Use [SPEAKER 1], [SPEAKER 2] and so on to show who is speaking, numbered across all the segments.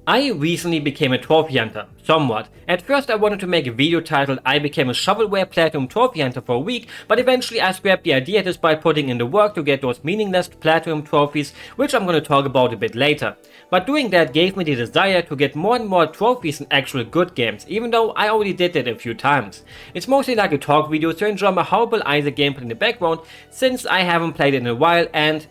[SPEAKER 1] I recently became a trophy hunter, somewhat. At first I wanted to make a video titled I became a shovelware platinum trophy hunter for a week, but eventually I scrapped the idea despite putting in the work to get those meaningless platinum trophies, which I'm gonna talk about a bit later. But doing that gave me the desire to get more and more trophies in actual good games, even though I already did that a few times. It's mostly like a talk video to enjoy my horrible Isaac gameplay in the background, since I haven't played it in a while and,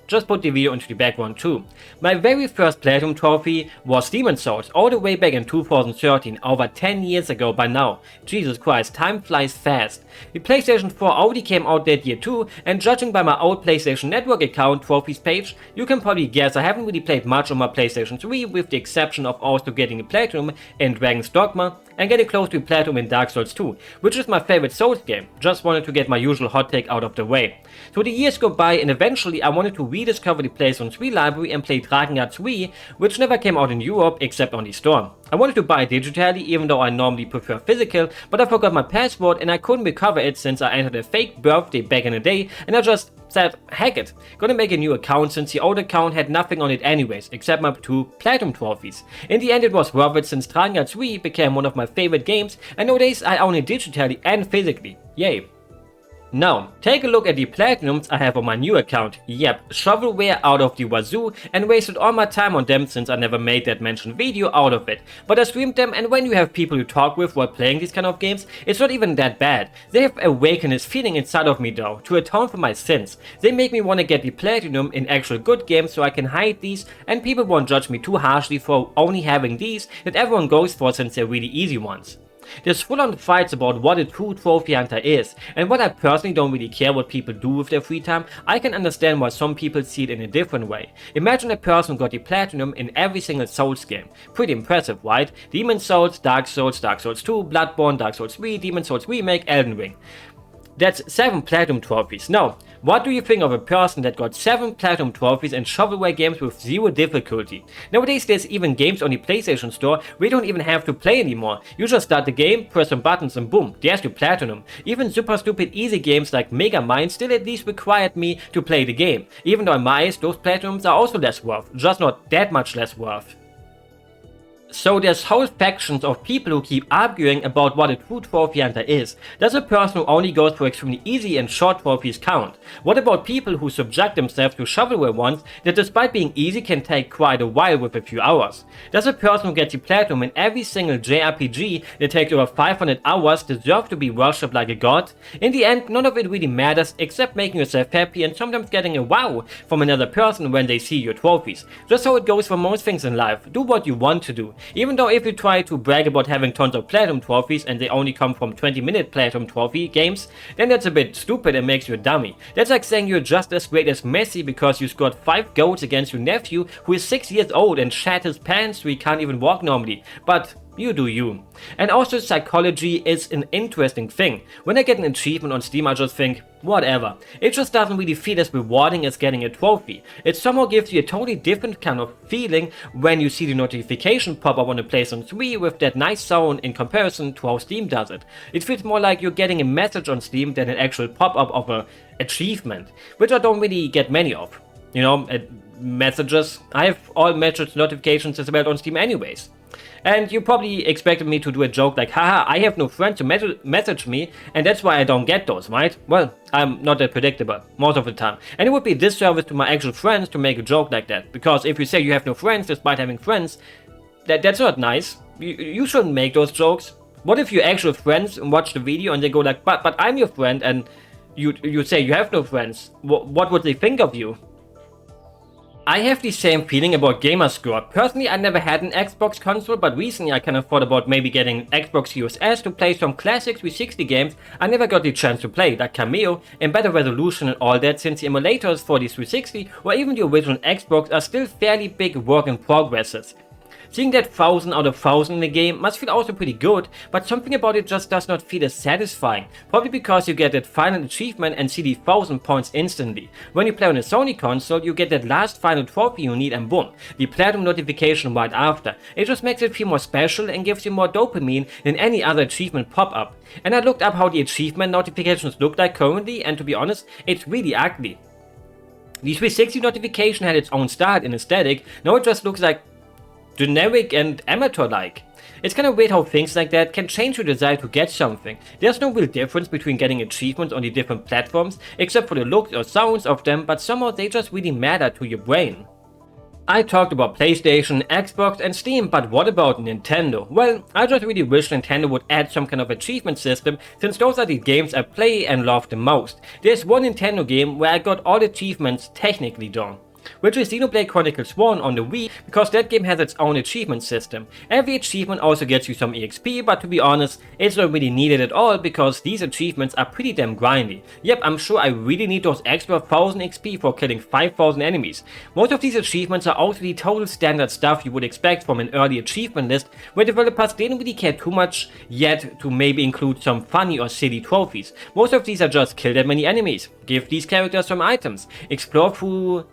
[SPEAKER 1] just put the video into the background too. My very first platinum trophy was Demon's Souls, all the way back in 2013, over 10 years ago by now. Jesus Christ, time flies fast. The PlayStation 4 already came out that year too, and judging by my old PlayStation Network account trophies page, you can probably guess I haven't really played much on my PlayStation 3, with the exception of also getting the platinum in Dragon's Dogma and getting close to platinum in Dark Souls 2, which is my favorite Souls game. Just wanted to get my usual hot take out of the way. So the years go by and eventually I wanted to rediscover the PlayStation 3 library and play Drakengard 3, which never came out in Europe except on the store. I wanted to buy it digitally, even though I normally prefer physical, but I forgot my password and I couldn't recover it since I entered a fake birthday back in the day, and I just said, heck it, gonna make a new account since the old account had nothing on it anyways, except my 2 platinum trophies. In the end it was worth it since Drakengard 3 became one of my favorite games, and nowadays I own it digitally and physically. Yay. Now, take a look at the platinums I have on my new account. Yep, shovelware out of the wazoo, and wasted all my time on them since I never made that mentioned video out of it. But I streamed them, and when you have people you talk with while playing these kind of games, it's not even that bad. They have awakened this feeling inside of me though, to atone for my sins. They make me want to get the platinum in actual good games so I can hide these, and people won't judge me too harshly for only having these that everyone goes for since they're really easy ones. There's full-on fights about what a true trophy hunter is, and while I personally don't really care what people do with their free time, I can understand why some people see it in a different way. Imagine a person who got the platinum in every single Souls game. Pretty impressive, right? Demon's Souls, Dark Souls, Dark Souls 2, Bloodborne, Dark Souls 3, Demon's Souls Remake, Elden Ring. That's 7 platinum trophies. Now, what do you think of a person that got 7 platinum trophies in shovelware games with 0 difficulty? Nowadays there's even games on the PlayStation Store where you don't even have to play anymore. You just start the game, press some buttons and boom, there's your platinum. Even super stupid easy games like Mega Mine still at least required me to play the game. Even though in my eyes those platinums are also less worth, just not that much less worth. So there's whole factions of people who keep arguing about what a true trophy hunter is. Does a person who only goes for extremely easy and short trophies count? What about people who subject themselves to shovelware ones that despite being easy can take quite a while with a few hours? Does a person who gets the platinum in every single JRPG that takes over 500 hours deserve to be worshipped like a god? In the end, none of it really matters except making yourself happy and sometimes getting a wow from another person when they see your trophies. Just how it goes for most things in life. Do what you want to do. Even though if you try to brag about having tons of platinum trophies and they only come from 20-minute platinum trophy games, then that's a bit stupid and makes you a dummy. That's like saying you're just as great as Messi because you scored 5 goals against your nephew who is 6 years old and shat his pants so he can't even walk normally. But you do you. And also psychology is an interesting thing. When I get an achievement on Steam I just think, whatever. It just doesn't really feel as rewarding as getting a trophy. It somehow gives you a totally different kind of feeling when you see the notification pop up on the PlayStation 3 with that nice sound in comparison to how Steam does it. It feels more like you're getting a message on Steam than an actual pop-up of an achievement, which I don't really get many of. Messages. I have all message notifications as well on Steam anyways. And you probably expected me to do a joke like, haha, I have no friends to message me, and that's why I don't get those, right? Well, I'm not that predictable, most of the time. And it would be a disservice to my actual friends to make a joke like that, because if you say you have no friends despite having friends, that's not nice. You shouldn't make those jokes. What if your actual friends watch the video and they go like, but I'm your friend, and you say you have no friends? What would they think of you? I have the same feeling about Gamerscore. Personally, I never had an Xbox console, but recently I kind of thought about maybe getting Xbox Series S to play some classic 360 games I never got the chance to play, like Cameo, in better resolution and all that, since the emulators for the 360 or even the original Xbox are still fairly big work in progresses. Seeing that 1000 out of 1000 in the game must feel also pretty good, but something about it just does not feel as satisfying, probably because you get that final achievement and see the 1000 points instantly. When you play on a Sony console, you get that last final trophy you need and boom, the platinum notification right after. It just makes it feel more special and gives you more dopamine than any other achievement pop-up. And I looked up how the achievement notifications look like currently, and to be honest, it's really ugly. The 360 notification had its own style and aesthetic, now it just looks like generic and amateur-like. It's kind of weird how things like that can change your desire to get something. There's no real difference between getting achievements on the different platforms, except for the looks or sounds of them, but somehow they just really matter to your brain. I talked about PlayStation, Xbox and Steam, but what about Nintendo? Well, I just really wish Nintendo would add some kind of achievement system, since those are the games I play and love the most. There's one Nintendo game where I got all achievements technically done, which is Xenoblade Chronicles 1 on the Wii, because that game has its own achievement system. Every achievement also gets you some EXP, but to be honest, it's not really needed at all because these achievements are pretty damn grindy. Yep, I'm sure I really need those extra 1000 XP for killing 5000 enemies. Most of these achievements are also the total standard stuff you would expect from an early achievement list, where developers didn't really care too much yet to maybe include some funny or silly trophies. Most of these are just kill that many enemies, give these characters some items, explore through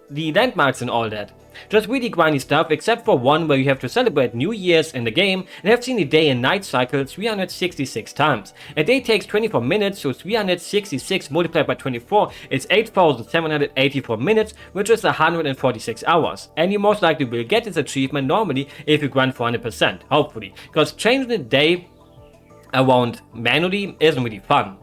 [SPEAKER 1] the landmarks and all that. Just really grindy stuff, except for one where you have to celebrate New Year's in the game and have seen the day and night cycle 366 times. A day takes 24 minutes, so 366 multiplied by 24 is 8784 minutes, which is 146 hours. And you most likely will get this achievement normally if you grind for 100%, hopefully, because changing the day around manually isn't really fun.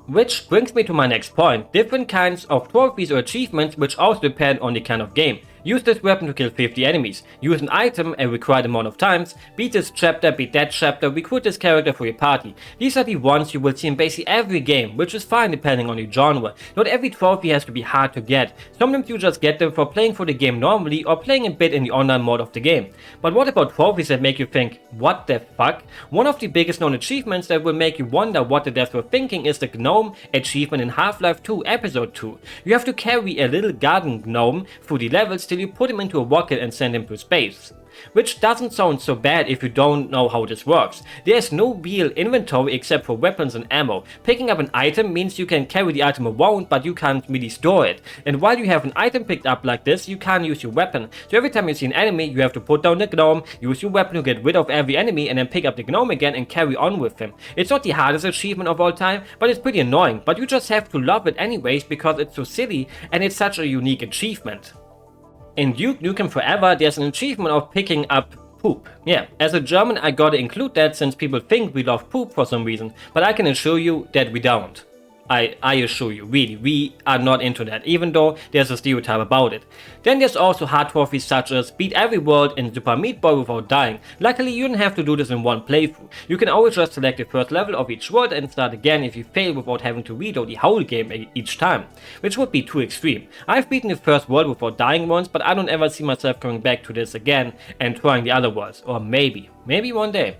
[SPEAKER 1] Which brings me to my next point, different kinds of trophies or achievements which also depend on the kind of game. Use this weapon to kill 50 enemies, use an item a required amount of times, beat this chapter, beat that chapter, recruit this character for your party. These are the ones you will see in basically every game, which is fine depending on the genre. Not every trophy has to be hard to get. Sometimes you just get them for playing for the game normally or playing a bit in the online mode of the game. But what about trophies that make you think, what the fuck? One of the biggest known achievements that will make you wonder what the devs were thinking is the Gnome achievement in Half-Life 2 Episode 2. You have to carry a little garden gnome through the levels till you put him into a rocket and send him to space. Which doesn't sound so bad if you don't know how this works. There's no real inventory except for weapons and ammo. Picking up an item means you can carry the item around, but you can't really store it. And while you have an item picked up like this, you can't use your weapon. So every time you see an enemy, you have to put down the gnome, use your weapon to get rid of every enemy, and then pick up the gnome again and carry on with him. It's not the hardest achievement of all time, but it's pretty annoying. But you just have to love it anyways because it's so silly and it's such a unique achievement. In Duke Nukem Forever, there's an achievement of picking up poop. Yeah, as a German I gotta include that since people think we love poop for some reason, but I can assure you that we don't. I assure you, really, we are not into that, even though there's a stereotype about it. Then there's also hard trophies such as beat every world in Super Meat Boy without dying. Luckily you don't have to do this in one playthrough. You can always just select the first level of each world and start again if you fail without having to reload the whole game each time, which would be too extreme. I've beaten the first world without dying once, but I don't ever see myself coming back to this again and trying the other worlds, or maybe one day.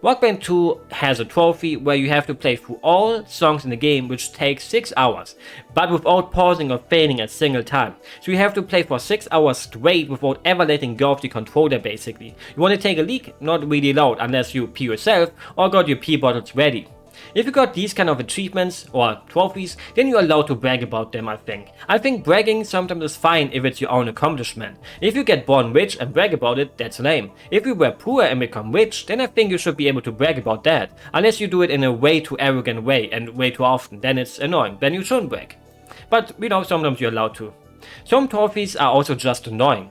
[SPEAKER 1] Rock Band 2 has a trophy where you have to play through all songs in the game, which takes 6 hours, but without pausing or failing a single time. So you have to play for 6 hours straight without ever letting go of the controller basically. You want to take a leak? Not really allowed unless you pee yourself or got your pee bottles ready. If you got these kind of achievements or trophies, then you're allowed to brag about them, I think. I think bragging sometimes is fine if it's your own accomplishment. If you get born rich and brag about it, that's lame. If you were poor and become rich, then I think you should be able to brag about that. Unless you do it in a way too arrogant way and way too often, then it's annoying, then you shouldn't brag. But, you know, sometimes you're allowed to. Some trophies are also just annoying.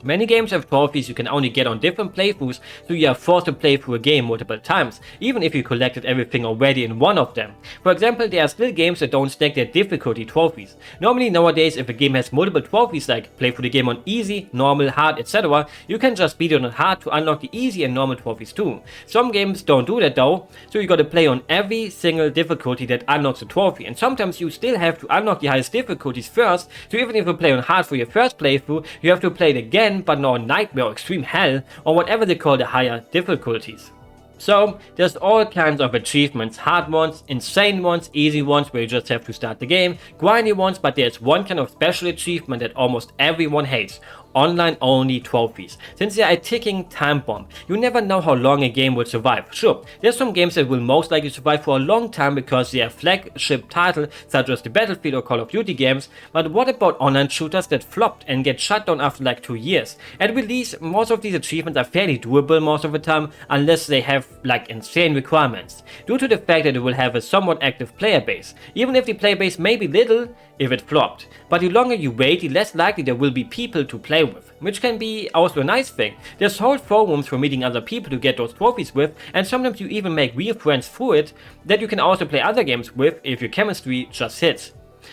[SPEAKER 1] Many games have trophies you can only get on different playthroughs, so you are forced to play through a game multiple times, even if you collected everything already in one of them. For example, there are still games that don't stack their difficulty trophies. Normally nowadays, if a game has multiple trophies like play through the game on easy, normal, hard, etc., you can just beat it on hard to unlock the easy and normal trophies too. Some games don't do that though, so you gotta play on every single difficulty that unlocks a trophy, and sometimes you still have to unlock the highest difficulties first, so even if you play on hard for your first playthrough, you have to play it again, but not nightmare or extreme hell or whatever they call the higher difficulties. So there's all kinds of achievements, hard ones, insane ones, easy ones where you just have to start the game, grindy ones, but there's one kind of special achievement that almost everyone hates. Online only trophies. Since they are a ticking time bomb, you never know how long a game will survive. Sure, there's some games that will most likely survive for a long time because they are flagship titles such as the Battlefield or Call of Duty games, but what about online shooters that flopped and get shut down after like 2 years? At release, most of these achievements are fairly doable most of the time unless they have like insane requirements, due to the fact that it will have a somewhat active player base, even if the player base may be little if it flopped. But the longer you wait, the less likely there will be people to play with. which can be also a nice thing. There's whole forums for meeting other people to get those trophies with, and sometimes you even make real friends through it that you can also play other games with if your chemistry just hits.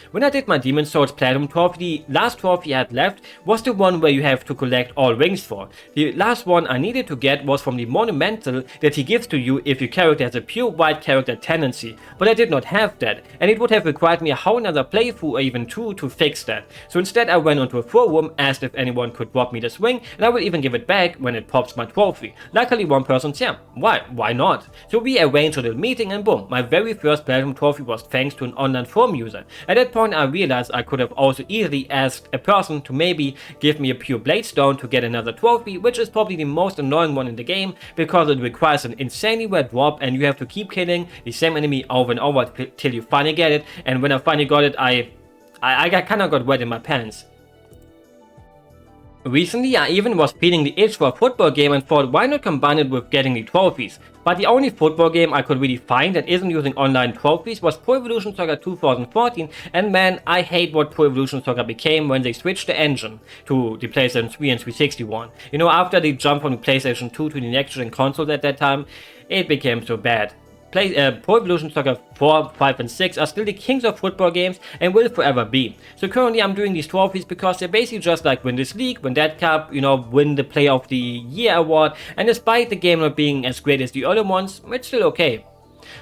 [SPEAKER 1] When I did my Demon Souls Platinum trophy, the last trophy I had left was the one where you have to collect all rings for. The last one I needed to get was from the monumental that he gives to you if your character has a pure white character tendency, but I did not have that, and it would have required me a whole another playthrough or even two to fix that. So instead I went onto a forum, asked if anyone could drop me this ring, and I will even give it back when it pops my trophy. Luckily one person said, yeah, why not? So we arranged a little meeting and boom, my very first Platinum trophy was thanks to an online forum user. At that point I realized I could have also easily asked a person to maybe give me a pure blade stone to get another trophy, which is probably the most annoying one in the game because it requires an insanely rare drop and you have to keep killing the same enemy over and over till you finally get it, and when I finally got it I kinda got wet in my pants. Recently I even was feeling the itch for a football game and thought why not combine it with getting the trophies. But the only football game I could really find that isn't using online trophies was Pro Evolution Soccer 2014, and man, I hate what Pro Evolution Soccer became when they switched the engine to the PlayStation 3 and 360 one. You know, after they jumped from the PlayStation 2 to the next gen consoles at that time, it became so bad. Pro Evolution Soccer 4, 5 and 6 are still the kings of football games and will forever be. So currently I'm doing these trophies because they're basically just like win this league, win that cup, you know, win the Player of the Year award, and despite the game not being as great as the other ones, it's still okay.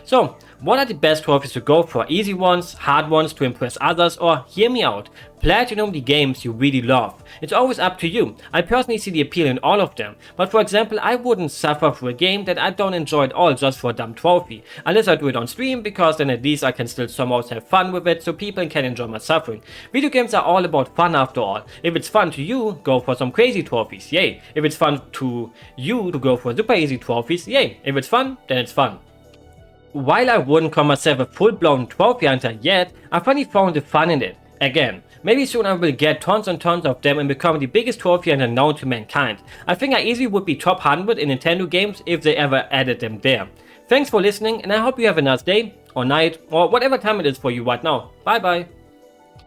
[SPEAKER 1] So, what are the best trophies to go for? Easy ones, hard ones to impress others, or hear me out, platinum the games you really love. It's always up to you. I personally see the appeal in all of them, but for example I wouldn't suffer for a game that I don't enjoy at all just for a dumb trophy, unless I do it on stream, because then at least I can still somehow have fun with it so people can enjoy my suffering. Video games are all about fun after all. If it's fun to you, go for some crazy trophies, yay. If it's fun to you to go for super easy trophies, yay. If it's fun, then it's fun. While I wouldn't call myself a full-blown trophy hunter yet, I finally found the fun in it. Again, maybe soon I will get tons and tons of them and become the biggest trophy hunter known to mankind. I think I easily would be top 100 in Nintendo games if they ever added them there. Thanks for listening and I hope you have a nice day, or night, or whatever time it is for you right now. Bye bye.